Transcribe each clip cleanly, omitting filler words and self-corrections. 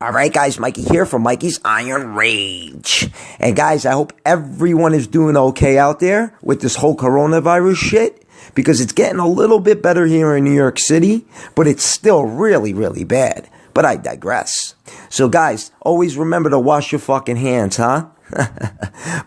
Alright guys, Mikey here from Mikey's Iron Rage. And guys, I hope everyone is doing okay out there with this whole coronavirus shit, because it's getting a little bit better here in New York City, but it's still really, really bad. But I digress. So guys, always remember to wash your fucking hands, huh?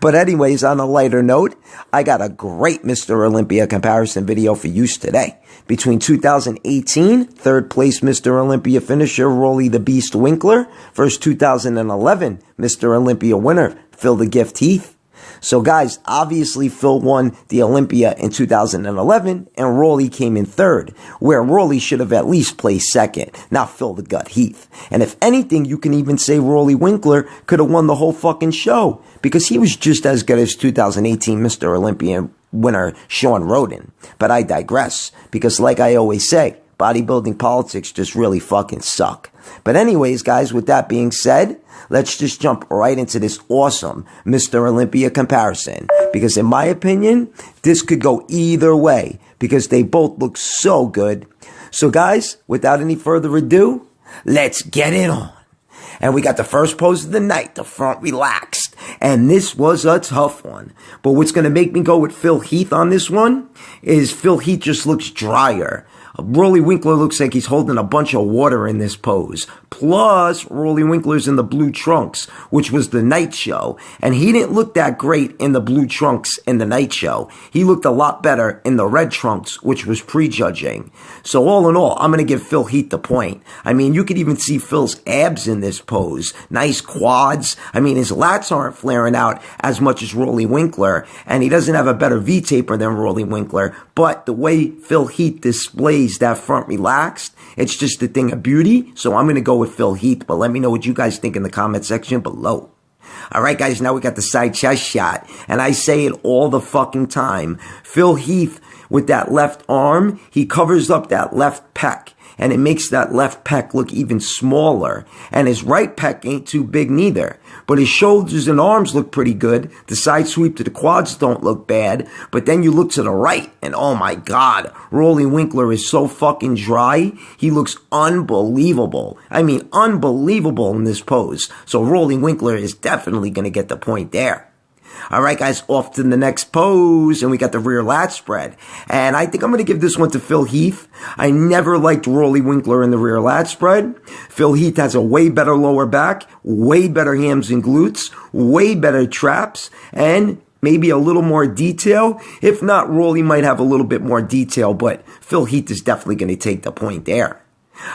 But anyways, on a lighter note, I got a great Mr. Olympia comparison video for use today. Between 2018, third place Mr. Olympia finisher Roelly the Beast Winklaar versus 2011 Mr. Olympia winner Phil The Gift Heath. So guys, obviously Phil won the Olympia in 2011 and Roelly came in third, where Roelly should have at least placed second, not Phil The Gut Heath. And if anything, you can even say Roelly Winklaar could have won the whole fucking show, because he was just as good as 2018 Mr. Olympia winner Shawn Rhoden. But I digress, because like I always say, bodybuilding politics just really fucking suck. But anyways, guys, with that being said, let's just jump right into this awesome Mr. Olympia comparison. Because in my opinion, this could go either way, because they both look so good. So guys, without any further ado, let's get it on. And we got the first pose of the night, the front relaxed. And this was a tough one. But what's going to make me go with Phil Heath on this one is Phil Heath just looks drier. Roelly Winklaar looks like he's holding a bunch of water in this pose. Plus, Roelly Winklaar's in the blue trunks, which was the night show. And he didn't look that great in the blue trunks in the night show. He looked a lot better in the red trunks, which was prejudging. So all in all, I'm going to give Phil Heath the point. I mean, you could even see Phil's abs in this pose. Nice quads. I mean, his lats aren't flaring out as much as Roelly Winklaar. And he doesn't have a better V-taper than Roelly Winklaar. But the way Phil Heath displays that front relaxed, it's just a thing of beauty. So I'm going to go with Phil Heath, but let me know what you guys think in the comment section below. Alright guys, now we got the side chest shot, and I say it all the fucking time. Phil Heath, with that left arm, he covers up that left pec, and it makes that left pec look even smaller. And his right pec ain't too big neither. But his shoulders and arms look pretty good. The side sweep to the quads don't look bad. But then you look to the right, and oh my god, Roelly Winklaar is so fucking dry. He looks unbelievable. I mean, unbelievable in this pose. So Roelly Winklaar is definitely going to get the point there. Alright guys, off to the next pose, and we got the rear lat spread. And I think I'm going to give this one to Phil Heath. I never liked Roelly Winklaar in the rear lat spread. Phil Heath has a way better lower back, way better hams and glutes, way better traps, and maybe a little more detail. If not, Roelly might have a little bit more detail, but Phil Heath is definitely going to take the point there.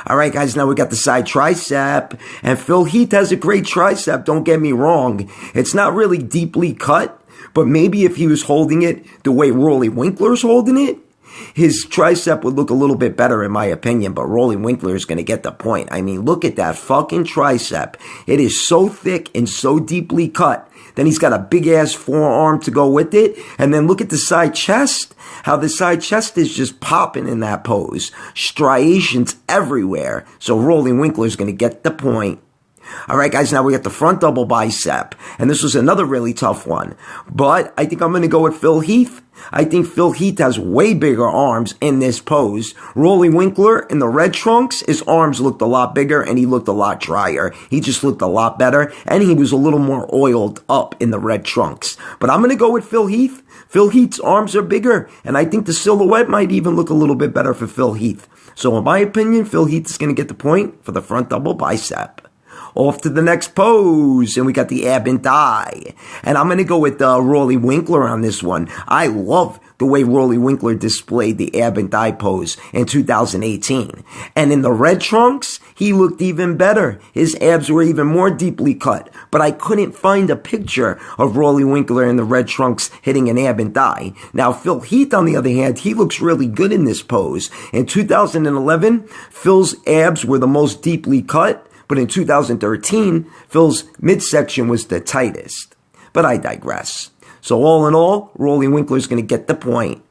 Alright guys, now we got the side tricep, and Phil Heath has a great tricep, don't get me wrong. It's not really deeply cut, but maybe if he was holding it the way Roelly Winklaar's holding it, his tricep would look a little bit better in my opinion, but Roelly Winklaar is going to get the point. I mean, look at that fucking tricep. It is so thick and so deeply cut. Then he's got a big ass forearm to go with it. And then look at the side chest. How the side chest is just popping in that pose. Striations everywhere. So Roelly Winklaar is going to get the point. Alright guys, now we got the front double bicep. And this was another really tough one. But I think I'm going to go with Phil Heath. I think Phil Heath has way bigger arms in this pose. Roelly Winklaar in the red trunks, his arms looked a lot bigger and he looked a lot drier. He just looked a lot better and he was a little more oiled up in the red trunks. But I'm going to go with Phil Heath. Phil Heath's arms are bigger and I think the silhouette might even look a little bit better for Phil Heath. So in my opinion, Phil Heath is going to get the point for the front double bicep. Off to the next pose, and we got the ab and thigh. And I'm going to go with Roelly Winklaar on this one. I love the way Roelly Winklaar displayed the ab and thigh pose in 2018. And in the red trunks, he looked even better. His abs were even more deeply cut. But I couldn't find a picture of Roelly Winklaar in the red trunks hitting an ab and thigh. Now, Phil Heath, on the other hand, he looks really good in this pose. In 2011, Phil's abs were the most deeply cut. But in 2013, Phil's midsection was the tightest. But I digress. So all in all, Roelly Winklaar is going to get the point.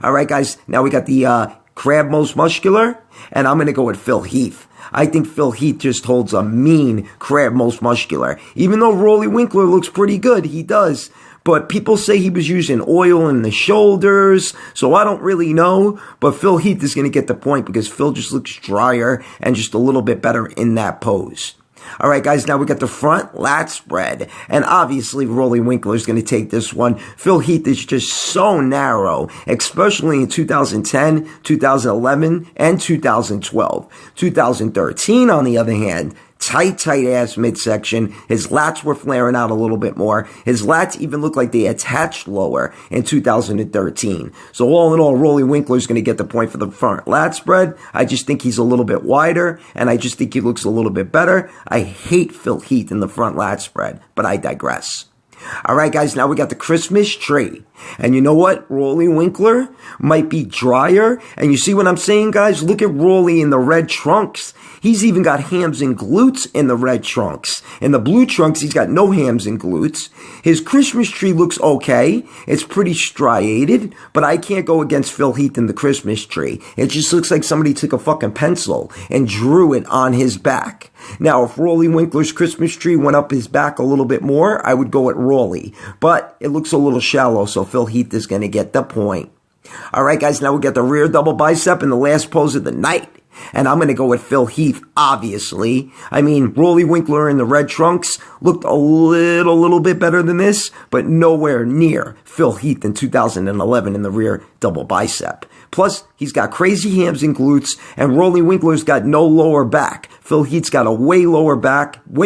Alright guys, now we got the crab most muscular, and I'm going to go with Phil Heath. I think Phil Heath just holds a mean crab most muscular. Even though Roelly Winklaar looks pretty good, he does. But people say he was using oil in the shoulders, so I don't really know. But Phil Heath is going to get the point because Phil just looks drier and just a little bit better in that pose. All right, guys, now we got the front lat spread. And obviously, Roelly Winklaar is going to take this one. Phil Heath is just so narrow, especially in 2010, 2011, and 2012. 2013, on the other hand, tight ass midsection. His lats were flaring out a little bit more. His lats even look like they attached lower in 2013. So all in all, Roelly Winklaar is going to get the point for the front lat spread. I just think he's a little bit wider, and I just think he looks a little bit better. I hate Phil Heath in the front lat spread, but I digress. All right, guys, now we got the Christmas tree. And you know what? Roelly Winklaar might be drier. And you see what I'm saying, guys? Look at Roelly in the red trunks. He's even got hams and glutes in the red trunks. In the blue trunks, he's got no hams and glutes. His Christmas tree looks okay. It's pretty striated, but I can't go against Phil Heath in the Christmas tree. It just looks like somebody took a fucking pencil and drew it on his back. Now, if Roelly Winklaar's Christmas tree went up his back a little bit more, I would go at Roelly. But it looks a little shallow, so Phil Heath is going to get the point. All right, guys, now we got the rear double bicep in the last pose of the night. And I'm going to go with Phil Heath, obviously. I mean, Roelly Winklaar in the red trunks looked a little bit better than this, but nowhere near Phil Heath in 2011 in the rear double bicep. Plus, he's got crazy hams and glutes, and Roelly Winklaar's got no lower back. Phil Heath's got a way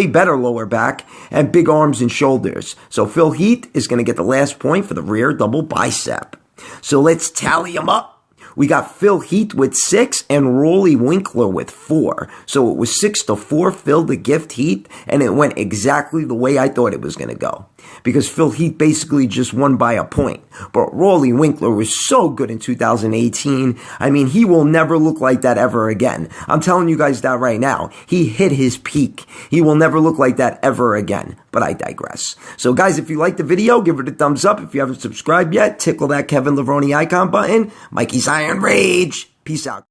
better lower back, and big arms and shoulders. So Phil Heath is going to get the last point for the rear double bicep. So let's tally them up. We got Phil Heath with 6 and Roelly Winklaar with 4. So it was 6-4 Phil The Gift Heath, and it went exactly the way I thought it was going to go. Because Phil Heath basically just won by a point. But Roelly Winklaar was so good in 2018. I mean, he will never look like that ever again. I'm telling you guys that right now. He hit his peak. He will never look like that ever again. But I digress. So guys, if you liked the video, give it a thumbs up. If you haven't subscribed yet, tickle that Kevin Levrone icon button. Mikey's Iron Rage. Peace out.